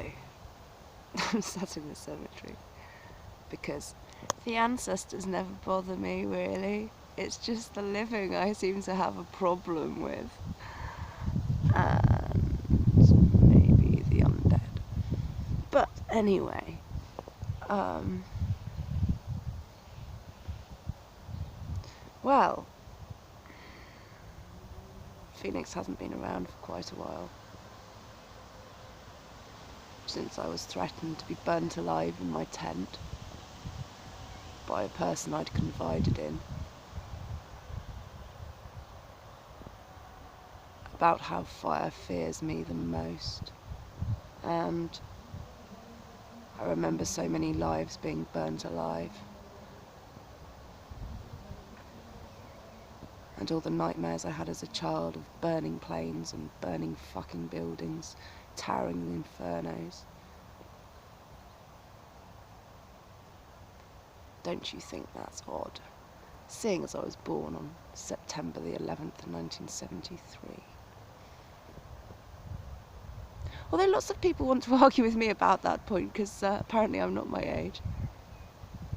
So, I'm sat in the cemetery because the ancestors never bother me, really. It's just the living I seem to have a problem with. And maybe the undead. But anyway, well, Phoenix hasn't been around for quite a while. Since I was threatened to be burnt alive in my tent by a person I'd confided in about how fire fears me the most. And I remember so many lives being burnt alive. And all the nightmares I had as a child of burning planes and burning fucking buildings, towering infernos. Don't you think that's odd? Seeing as I was born on September the 11th, 1973. Although lots of people want to argue with me about that point, because apparently I'm not my age.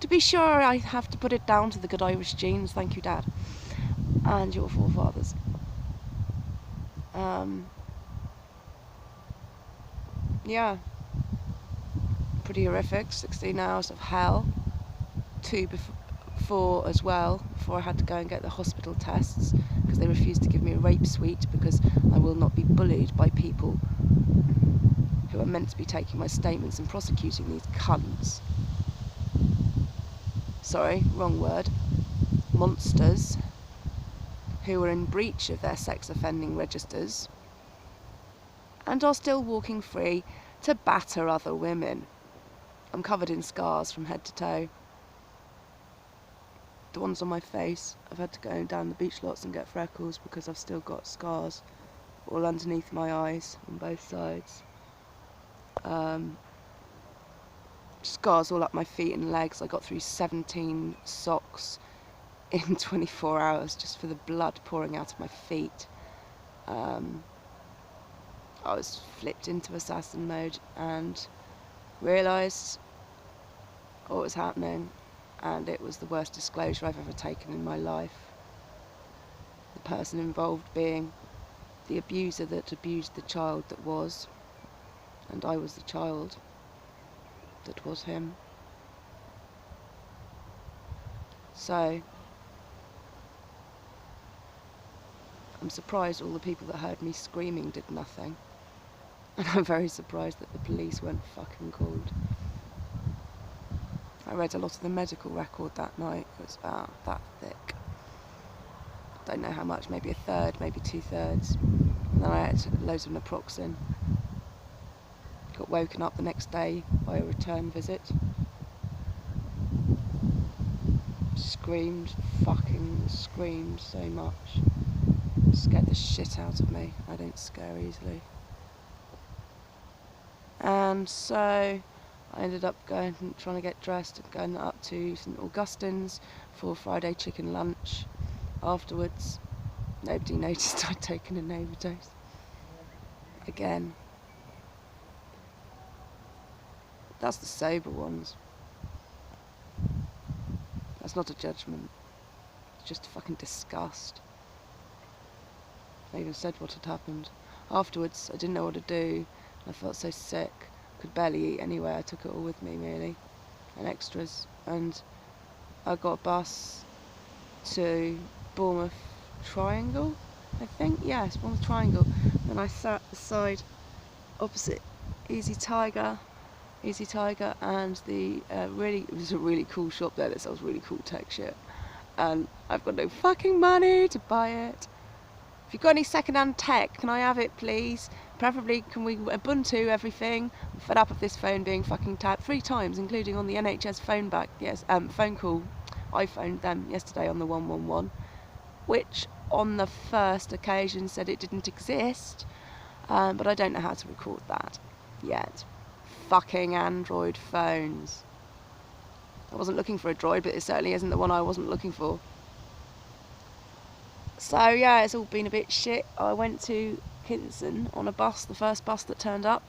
To be sure, I have to put it down to the good Irish genes, thank you, Dad. And your forefathers. Yeah. Pretty horrific, 16 hours of hell. 2 before as well, before I had to go and get the hospital tests, because they refused to give me a rape suite, because I will not be bullied by people who are meant to be taking my statements and prosecuting these cunts. Sorry, wrong word. Monsters who are in breach of their sex offending registers and are still walking free to batter other women. I'm covered in scars from head to toe. The ones on my face, I've had to go down the beach lots and get freckles because I've still got scars all underneath my eyes on both sides. Scars all up my feet and legs. I got through 17 socks in 24 hours just for the blood pouring out of my feet. I was flipped into assassin mode and realised what was happening, and it was the worst disclosure I've ever taken in my life. The person involved being the abuser that abused the child that was, and I was the child that was him. So, I'm surprised all the people that heard me screaming did nothing. And I'm very surprised that the police weren't fucking called. I read a lot of the medical record that night. It was about that thick. Don't know how much, maybe a third, maybe 2/3. And then I had loads of naproxen. Got woken up the next day by a return visit. Fucking screamed so much. Scared the shit out of me. I don't scare easily. And so I ended up trying to get dressed and going up to St Augustine's for Friday chicken lunch. Afterwards, nobody noticed I'd taken an overdose. Again. That's the sober ones. That's not a judgment. It's just fucking disgust. I even said what had happened. Afterwards, I didn't know what to do. I felt so sick. Could barely eat anyway. I took it all with me, really. And extras. And I got a bus to Bournemouth Triangle, I think. Yes, Bournemouth Triangle. And I sat beside, opposite Easy Tiger, and it was a really cool shop there that sells really cool tech shit. And I've got no fucking money to buy it. If you've got any second-hand tech, can I have it, please? Preferably, can we Ubuntu everything? I'm fed up of this phone being fucking tapped 3 times, including on the NHS phone back. Yes, phone call. I phoned them yesterday on the 111, which on the first occasion said it didn't exist, but I don't know how to record that yet. Fucking Android phones. I wasn't looking for a Droid, but it certainly isn't the one I wasn't looking for. So yeah, it's all been a bit shit. I went to Kinston on a bus, the first bus that turned up.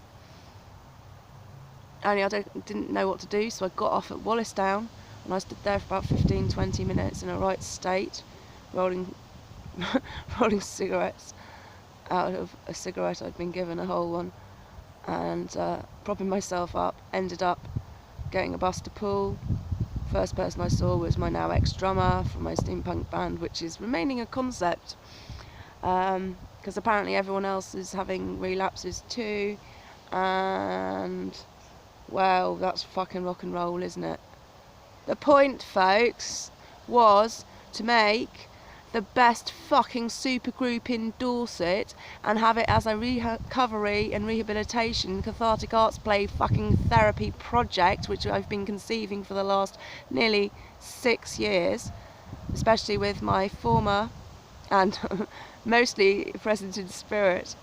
only I didn't know what to do, so I got off at Wallace Down, and I stood there for about 15-20 minutes in a right state, rolling rolling cigarettes out of a cigarette I'd been given, a whole one, and propping myself up. Ended up getting a bus to Poole. First person I saw was my now ex-drummer from my steampunk band, which is remaining a concept, because apparently everyone else is having relapses too, and well, that's fucking rock and roll, isn't it? The point, folks, was to make the best fucking supergroup in Dorset and have it as a recovery and rehabilitation cathartic arts play fucking therapy project, which I've been conceiving for the last nearly 6 years, especially with my former and mostly present in spirit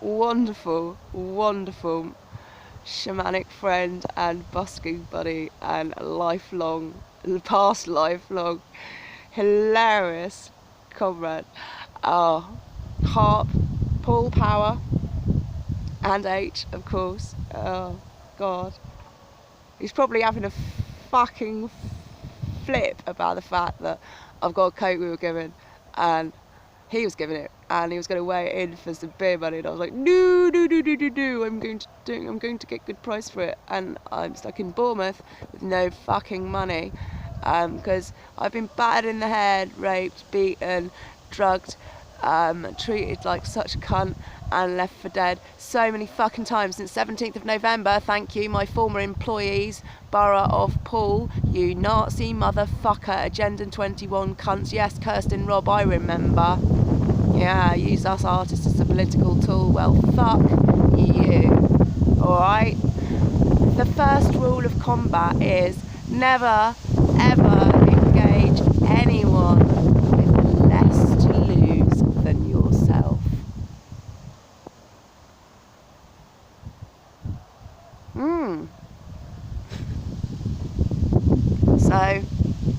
wonderful shamanic friend and busking buddy and past lifelong hilarious comrade, Harp, Paul Power, and H, of course. Oh God, he's probably having a fucking flip about the fact that I've got a coat we were given, and he was giving it, and he was going to weigh it in for some beer money, and I was like, no, I'm going to get good price for it, and I'm stuck in Bournemouth with no fucking money, because I've been battered in the head, raped, beaten, drugged, treated like such a cunt, and left for dead so many fucking times since 17th of November. Thank you, my former employees, Borough of Poole, you Nazi motherfucker, Agenda 21 cunts. Yes, Kirsten Robb, I remember. Yeah, use us artists as a political tool. Well, fuck you. Alright? The first rule of combat is never, ever engage anyone with less to lose than yourself. So,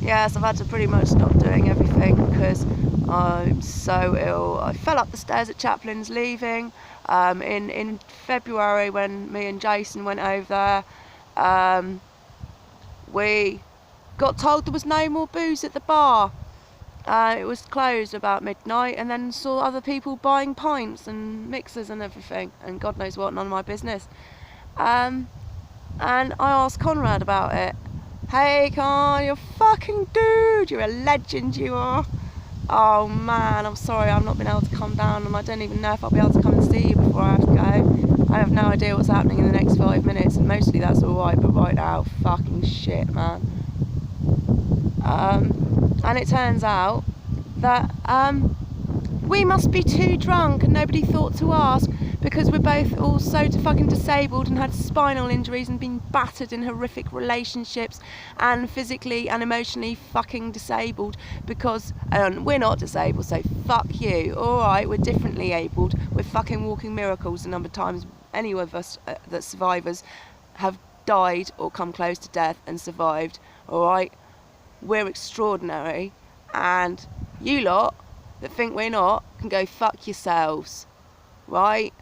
yes, I've had to pretty much stop doing everything because I'm so ill. I fell up the stairs at Chaplin's leaving in February when me and Jason went over there. We got told there was no more booze at the bar. It was closed about midnight, and then saw other people buying pints and mixers and everything, and God knows what, none of my business. And I asked Conrad about it. Hey Con, you're a fucking dude, you're a legend, you are. Oh man, I'm sorry I've not been able to come down, and I don't even know if I'll be able to come and see you before I have to go. I have no idea what's happening in the next 5 minutes, and mostly that's alright, but right now, fucking shit, man. And it turns out that we must be too drunk, and nobody thought to ask, because we're both all so fucking disabled and had spinal injuries and been battered in horrific relationships and physically and emotionally fucking disabled, because we're not disabled, so fuck you. Alright, we're differently abled, we're fucking walking miracles. The number of times any of us that survivors have died or come close to death and survived. Alright, we're extraordinary, and you lot that think we're not can go fuck yourselves, right?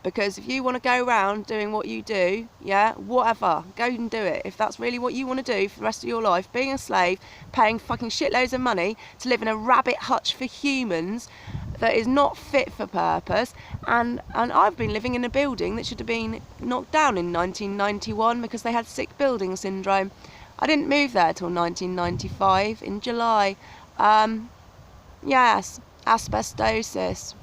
Because if you want to go around doing what you do, yeah, whatever, go and do it. If that's really what you want to do for the rest of your life, being a slave, paying fucking shitloads of money to live in a rabbit hutch for humans that is not fit for purpose, and I've been living in a building that should have been knocked down in 1991 because they had sick building syndrome. I didn't move there till 1995 in July. Yes, asbestosis.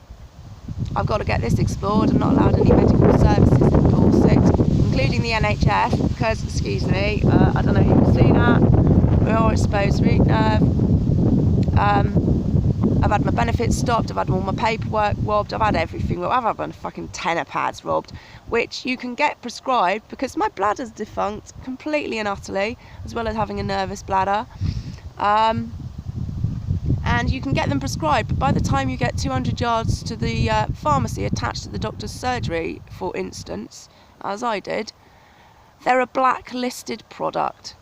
I've got to get this explored. I'm not allowed any medical services in Dorset, including the NHS, because, excuse me, I don't know if you can see that, we're all exposed root nerve. I've had my benefits stopped, I've had all my paperwork robbed, I've had everything robbed, I've had my fucking tenner pads robbed, which you can get prescribed because my bladder's defunct completely and utterly, as well as having a nervous bladder. And you can get them prescribed, but by the time you get 200 yards to the pharmacy attached to the doctor's surgery, for instance, as I did, they're a blacklisted product.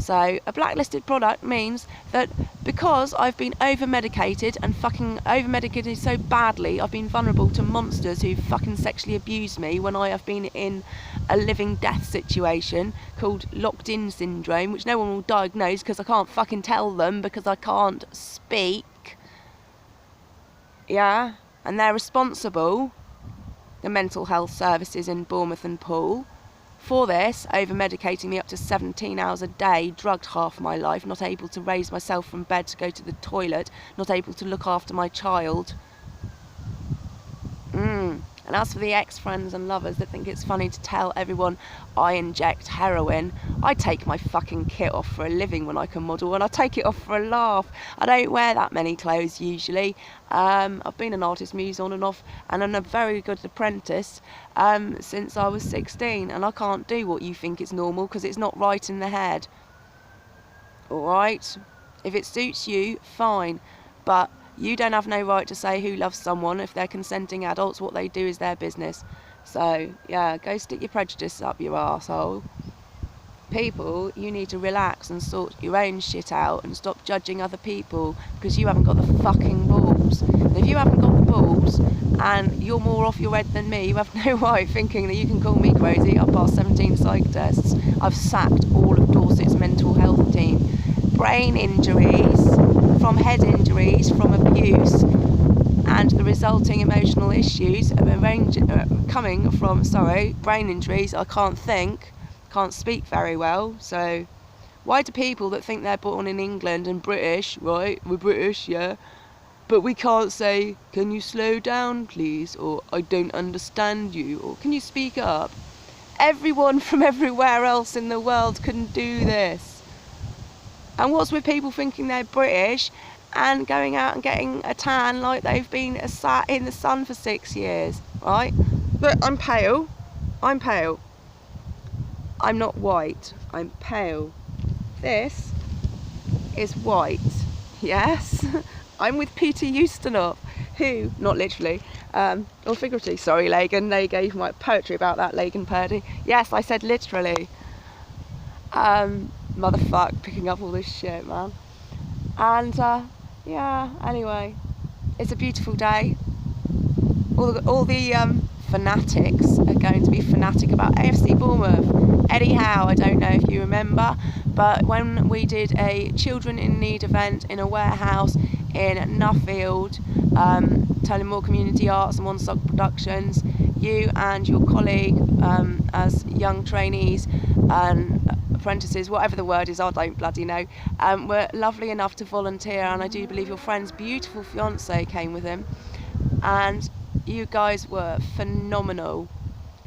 So a blacklisted product means that because I've been over-medicated and fucking over-medicated so badly, I've been vulnerable to monsters who fucking sexually abused me when I have been in a living death situation called locked-in syndrome, which no one will diagnose because I can't fucking tell them because I can't speak. Yeah, and they're responsible, the mental health services in Bournemouth and Poole, for this, over-medicating me up to 17 hours a day, drugged half my life, not able to raise myself from bed to go to the toilet, not able to look after my child. And as for the ex-friends and lovers that think it's funny to tell everyone I inject heroin, I take my fucking kit off for a living when I can model, and I take it off for a laugh. I don't wear that many clothes usually. I've been an artist muse on and off, and I'm a very good apprentice since I was 16, and I can't do what you think is normal because it's not right in the head. Alright? If it suits you, fine. But you don't have no right to say who loves someone. If they're consenting adults, what they do is their business. So, yeah, go stick your prejudice up your arsehole. People, you need to relax and sort your own shit out and stop judging other people because you haven't got the fucking balls. And if you haven't got the balls and you're more off your head than me, you have no right thinking that you can call me crazy. I've passed 17 psych tests. I've sacked all of Dorset's mental health team. Brain injuries, from head injuries, from abuse, and the resulting emotional issues coming from, brain injuries. I can't think, can't speak very well. So why do people that think they're born in England and British, right, we're British, yeah, but we can't say, can you slow down please, or I don't understand you, or can you speak up? Everyone from everywhere else in the world can do this. And what's with people thinking they're British and going out and getting a tan like they've been sat in the sun for 6 years, right? Look, I'm pale. I'm pale. I'm not white. I'm pale. This is white. Yes? I'm with Peter Ustinov, who, not literally, or figuratively, sorry, Lagan, they gave my poetry about that, Lagan Purdy. Yes, I said literally. Motherfuck, picking up all this shit, man. And yeah, anyway, it's a beautiful day. All the fanatics are going to be fanatic about AFC Bournemouth. Eddie Howe, I don't know if you remember, but when we did a Children in Need event in a warehouse in Nuffield, Tullamore Community Arts and One Sock Productions, you and your colleague as young trainees and apprentices, whatever the word is, I don't bloody know, were lovely enough to volunteer, and I do believe your friend's beautiful fiance came with him, and you guys were phenomenal.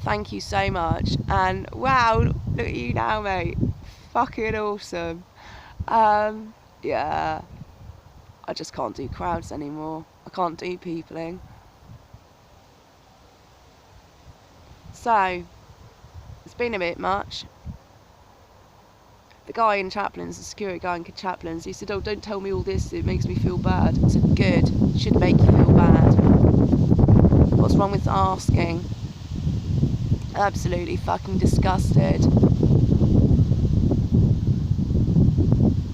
Thank you so much. And wow, look at you now, mate, fucking awesome. Yeah, I just can't do crowds anymore. I can't do peopling. So it's been a bit much. The guy in Chaplains, the security guy in Chaplains, he said, oh, don't tell me all this, it makes me feel bad. I said, good, it should make you feel bad. What's wrong with asking? Absolutely fucking disgusted.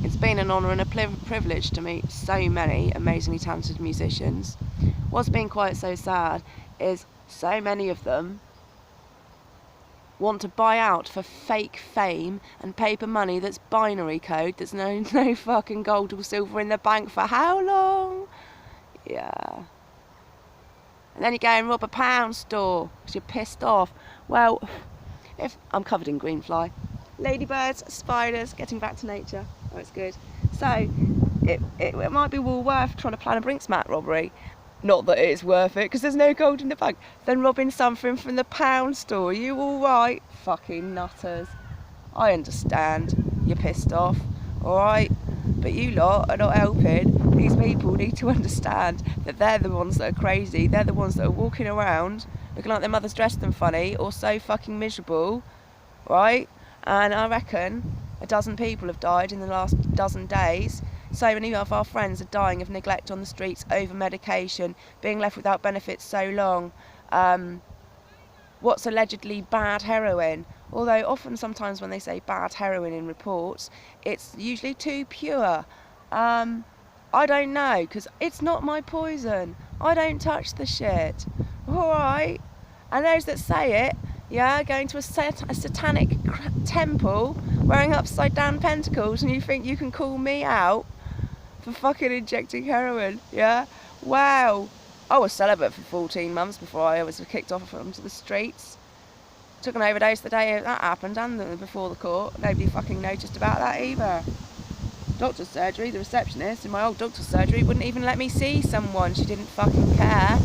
It's been an honour and a privilege to meet so many amazingly talented musicians. What's been quite so sad is so many of them want to buy out for fake fame and paper money that's binary code, that's no fucking gold or silver in the bank for how long? Yeah. And then you go and rob a pound store because you're pissed off. Well, if I'm covered in green fly. Ladybirds, spiders, getting back to nature. Oh, it's good. So, it might be well worth trying to plan a Brinksmat robbery. Not that it's worth it, because there's no gold in the bank. Then robbing something from the pound store. You alright? Fucking nutters. I understand. You're pissed off. Alright? But you lot are not helping. These people need to understand that they're the ones that are crazy. They're the ones that are walking around looking like their mother's dressed them funny or so fucking miserable. Right? And I reckon a dozen people have died in the last dozen days. So many of our friends are dying of neglect on the streets, over medication, being left without benefits so long. what's allegedly bad heroin. Although often sometimes when they say bad heroin in reports, it's usually too pure. I don't know, because it's not my poison. I don't touch the shit. Alright? And those that say it, yeah, going to a satanic temple, wearing upside down pentacles, and you think you can call me out for fucking injecting heroin, yeah? Wow. I was celibate for 14 months before I was kicked off onto the streets. Took an overdose the day that happened and before the court. Nobody fucking noticed about that either. Doctor's surgery, the receptionist in my old doctor's surgery wouldn't even let me see someone. She didn't fucking care.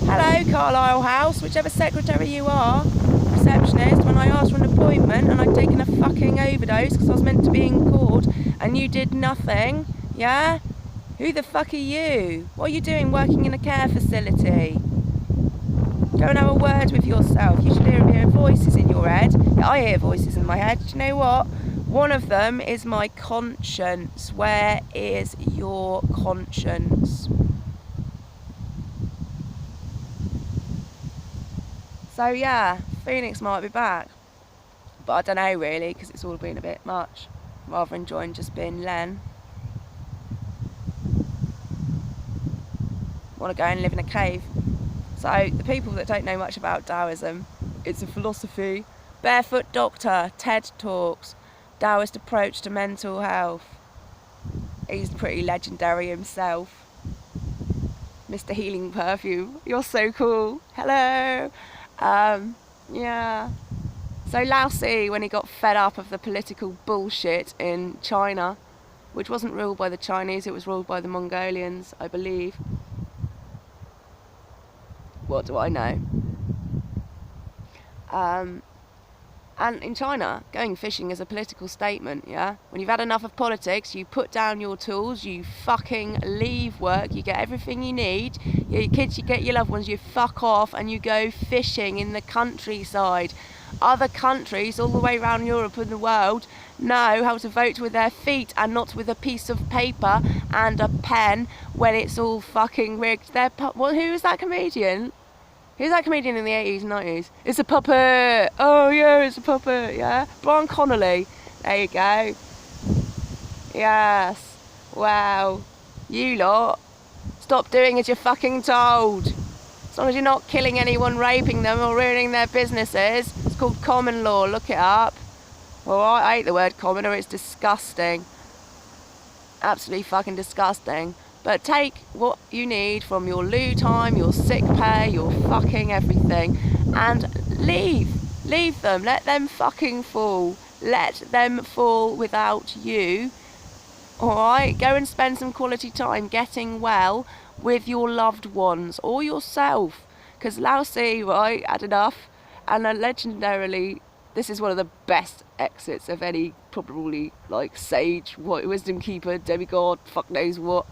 Hello, Carlisle House, whichever secretary you are. Receptionist, when I asked for an appointment and I'd taken a fucking overdose because I was meant to be in court and you did nothing, yeah? Who the fuck are you? What are you doing working in a care facility? Go and have a word with yourself. You should hear voices in your head. Yeah, I hear voices in my head. Do you know what? One of them is my conscience. Where is your conscience? So yeah, Phoenix might be back. But I don't know really, because it's all been a bit much. Rather enjoying just being Len. Want to go and live in a cave. So the people that don't know much about Taoism, it's a philosophy. Barefoot Doctor, TED Talks, Taoist approach to mental health. He's pretty legendary himself. Mr. Healing Perfume, you're so cool. Hello. Yeah. So Lao Tzu, when he got fed up of the political bullshit in China, which wasn't ruled by the Chinese, it was ruled by the Mongolians, I believe. What do I know? And in China, going fishing is a political statement, yeah? When you've had enough of politics, you put down your tools, you fucking leave work, you get everything you need, your kids, you get your loved ones, you fuck off and you go fishing in the countryside. Other countries all the way around Europe and the world know how to vote with their feet and not with a piece of paper and a pen when it's all fucking rigged. Who is that comedian? Who's that comedian in the 80s and 90s? It's a puppet! Oh yeah, it's a puppet, yeah? Brian Connolly. There you go. Yes. Wow. You lot, stop doing as you're fucking told. As long as you're not killing anyone, raping them or ruining their businesses. It's called common law, look it up. Alright, I hate the word commoner, it's disgusting. Absolutely fucking disgusting. But take what you need from your loo time, your sick pay, your fucking everything, and leave. Leave them. Let them fucking fall. Let them fall without you. Alright? Go and spend some quality time getting well with your loved ones or yourself. Because Lao Tzu, right, had enough. And legendarily, this is one of the best exits of any probably like sage, wisdom keeper, demigod, fuck knows what.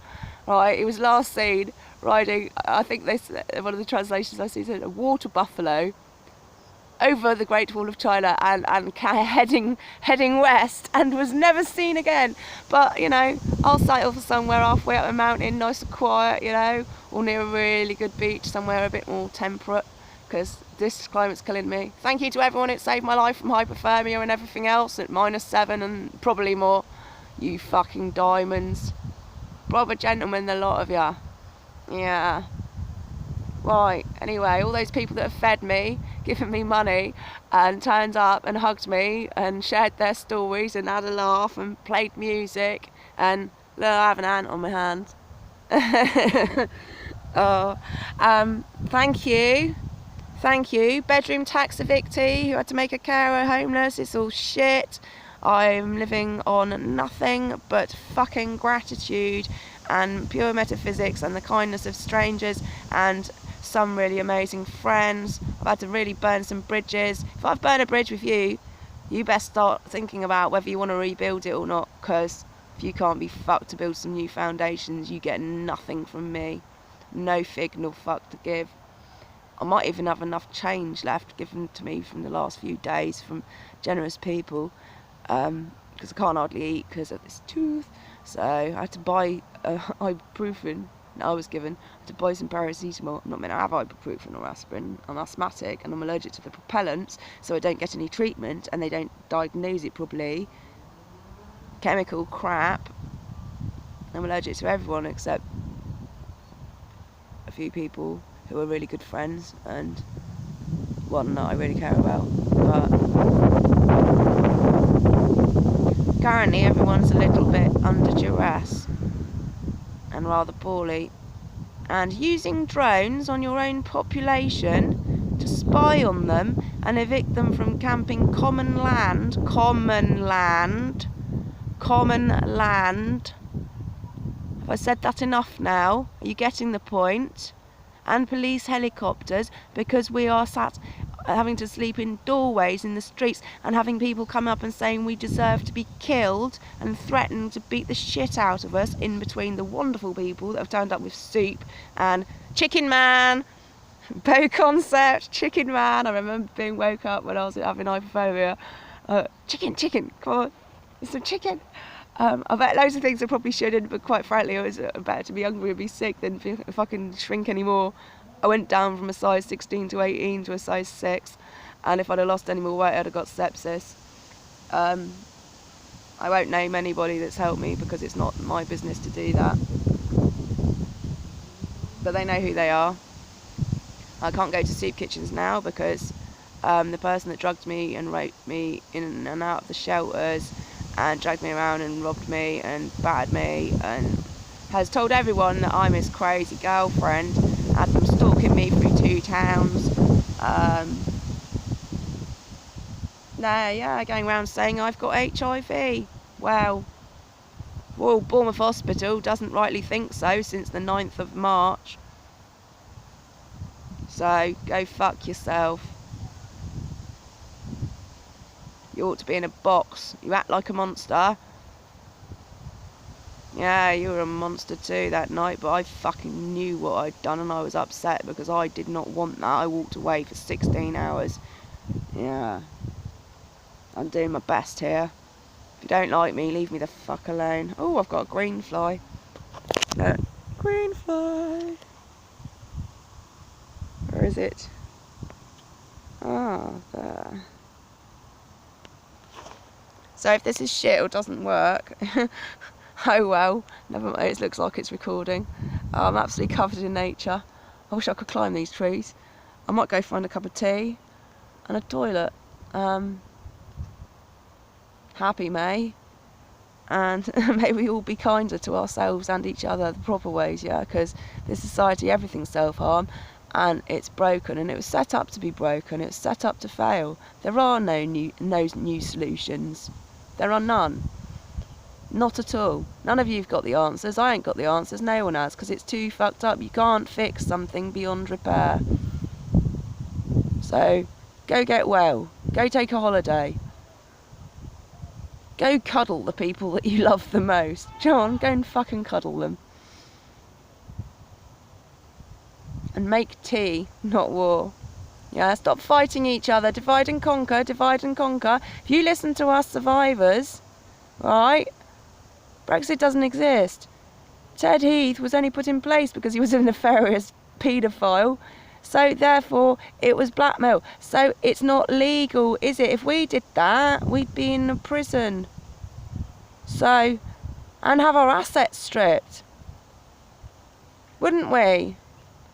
Right, it was last seen riding, I think they said, one of the translations I see said, a water buffalo over the Great Wall of China and heading west and was never seen again. But, you know, I'll settle for somewhere halfway up a mountain, nice and quiet, you know, or near a really good beach, somewhere a bit more temperate, because this climate's killing me. Thank you to everyone who saved my life from hypothermia and everything else at -7 and probably more. You fucking diamonds. Proper gentlemen, the lot of ya. Yeah. Right, anyway, all those people that have fed me, given me money, and turned up and hugged me, and shared their stories, and had a laugh, and played music, and look, I have an ant on my hand. Oh, thank you. Thank you. Bedroom tax evictee who had to make a carer homeless. It's all shit. I'm living on nothing but fucking gratitude and pure metaphysics and the kindness of strangers and some really amazing friends. I've had to really burn some bridges. If I've burned a bridge with you, you best start thinking about whether you want to rebuild it or not, because if you can't be fucked to build some new foundations, you get nothing from me. No fig nor fuck to give. I might even have enough change left given to me from the last few days from generous people. Because I can't hardly eat because of this tooth, so I had to buy ibuprofen, and I was given to buy some paracetamol. I'm not meant to have ibuprofen or aspirin. I'm asthmatic and I'm allergic to the propellants, so I don't get any treatment and they don't diagnose it properly. Chemical crap. I'm allergic to everyone except a few people who are really good friends and one that I really care about. But currently everyone's a little bit under duress and rather poorly, and using drones on your own population to spy on them and evict them from camping common land. Have I said that enough now? Are you getting the point? And police helicopters, because we are sat having to sleep in doorways in the streets and having people come up and saying we deserve to be killed and threaten to beat the shit out of us in between the wonderful people that have turned up with soup and Chicken Man, Bow Concept, Chicken Man. I remember being woke up when I was having hypophobia. Chicken, come on, it's some chicken. I bet loads of things I probably shouldn't, but quite frankly it was better to be hungry and be sick than if I can shrink anymore. I went down from a size 16 to 18 to a size 6, and if I'd have lost any more weight I'd have got sepsis. I won't name anybody that's helped me because it's not my business to do that, but they know who they are. I can't go to soup kitchens now because the person that drugged me and raped me in and out of the shelters and dragged me around and robbed me and battered me and has told everyone that I'm his crazy girlfriend, had them stalking me through 2 towns. Going around saying I've got HIV. Well, Bournemouth Hospital doesn't rightly think so since the 9th of March. So, go fuck yourself. You ought to be in a box. You act like a monster. Yeah, you were a monster too that night, but I fucking knew what I'd done and I was upset because I did not want that. I walked away for 16 hours. Yeah. I'm doing my best here. If you don't like me, leave me the fuck alone. Oh, I've got a green fly. Look. Green fly. Where is it? Ah, there. So if this is shit or doesn't work, oh well, never mind, it looks like it's recording. I'm absolutely covered in nature. I wish I could climb these trees. I might go find a cup of tea and a toilet. Happy May. And may we all be kinder to ourselves and each other the proper ways, yeah, because this society, everything's self-harm and it's broken, and it was set up to be broken, it was set up to fail. There are no new solutions. There are none. Not at all. None of you've got the answers. I ain't got the answers. No one has, because it's too fucked up. You can't fix something beyond repair. So, go get well. Go take a holiday. Go cuddle the people that you love the most. John, go and fucking cuddle them. And make tea, not war. Yeah, stop fighting each other. Divide and conquer, divide and conquer. If you listen to us survivors, right, Brexit doesn't exist. Ted Heath was only put in place because he was a nefarious paedophile. So therefore, it was blackmail. So it's not legal, is it? If we did that, we'd be in a prison. So, and have our assets stripped. Wouldn't we?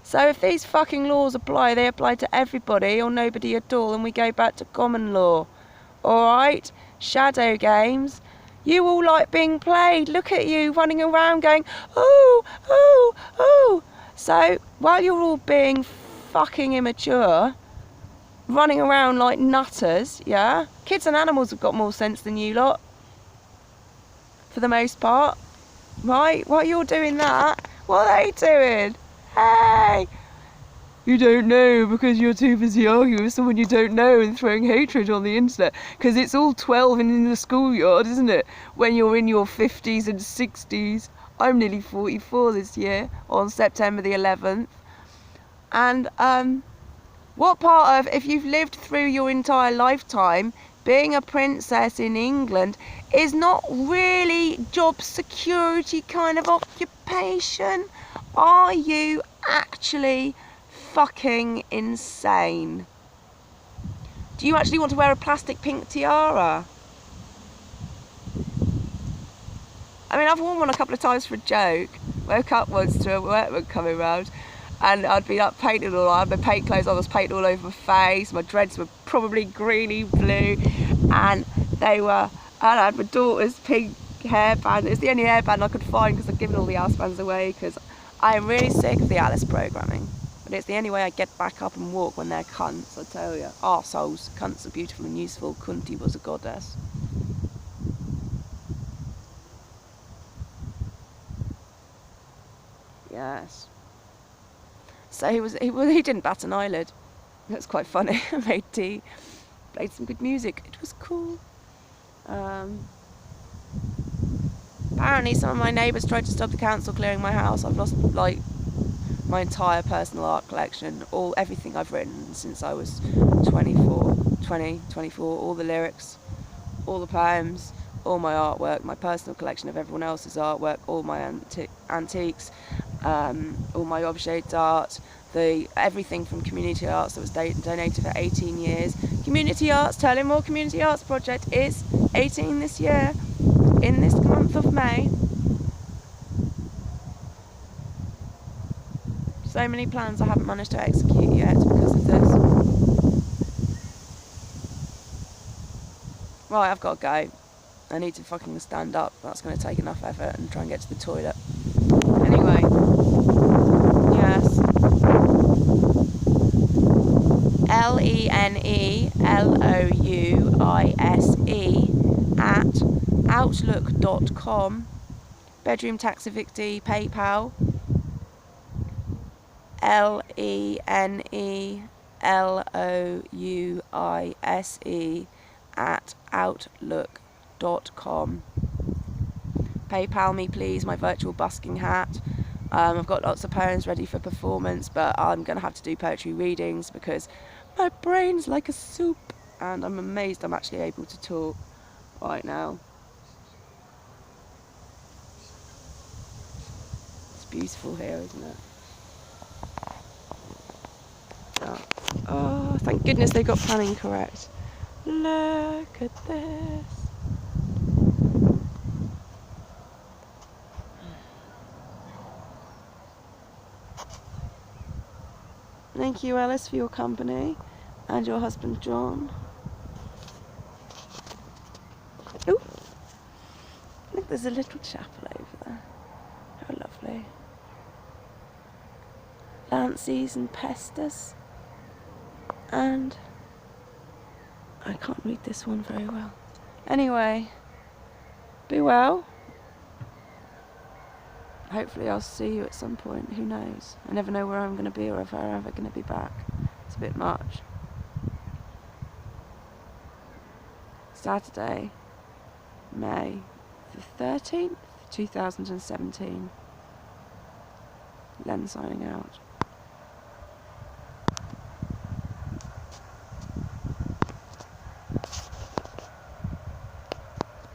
So if these fucking laws apply, they apply to everybody or nobody at all, and we go back to common law. Alright? Shadow games. You all like being played. Look at you running around going, oh, oh, oh. So, while you're all being fucking immature, running around like nutters, yeah? Kids and animals have got more sense than you lot. For the most part. Right? While you're doing that, what are they doing? Hey! You don't know because you're too busy arguing with someone you don't know and throwing hatred on the internet. Because it's all 12 and in the schoolyard, isn't it? When you're in your 50s and 60s. I'm nearly 44 this year, on September the 11th. And, what part of, if you've lived through your entire lifetime, being a princess in England is not really job security kind of occupation? Are you actually fucking insane? Do you actually want to wear a plastic pink tiara? I mean, I've worn one a couple of times for a joke. Woke up once to a workman coming round, and I'd been up painting all on. My paint clothes, I was painting all over my face. My dreads were probably greeny blue, and I had my daughter's pink hairband. It's the only hairband I could find because I've given all the house bands away because I am really sick of the Alice programming. But it's the only way I get back up and walk when they're cunts, I tell you. Arseholes. Cunts are beautiful and useful. Cunty was a goddess. Yes. So he didn't bat an eyelid. It was quite funny. I made tea, played some good music. It was cool. Apparently some of my neighbours tried to stop the council clearing my house. I've lost like my entire personal art collection, everything I've written since I was 24, all the lyrics, all the poems, all my artwork, my personal collection of everyone else's artwork, all my antiques, all my objet d'art, everything from Community Arts that was donated for 18 years. Community Arts, Turlingmoor Community Arts Project is 18 this year, in this month of May. So many plans I haven't managed to execute yet because of this. Right, I've got to go. I need to fucking stand up. That's going to take enough effort and try and get to the toilet. Anyway, yes. LENELOUISE@outlook.com. Bedroom Tax Evictee, PayPal. LENELOUISE@outlook.com. PayPal me please, my virtual busking hat. I've got lots of poems ready for performance, but I'm going to have to do poetry readings because my brain's like a soup, and I'm amazed I'm actually able to talk right now. It's beautiful here, isn't it? Oh, thank goodness they got planning correct. Look at this. Thank you, Alice, for your company, and your husband, John. Ooh, look, there's a little chapel over there. How lovely. Lances and Pestus. And I can't read this one very well. Anyway, be well. Hopefully I'll see you at some point, who knows. I never know where I'm going to be or if I'm ever going to be back. It's a bit much. Saturday, May the 13th, 2017. Len signing out.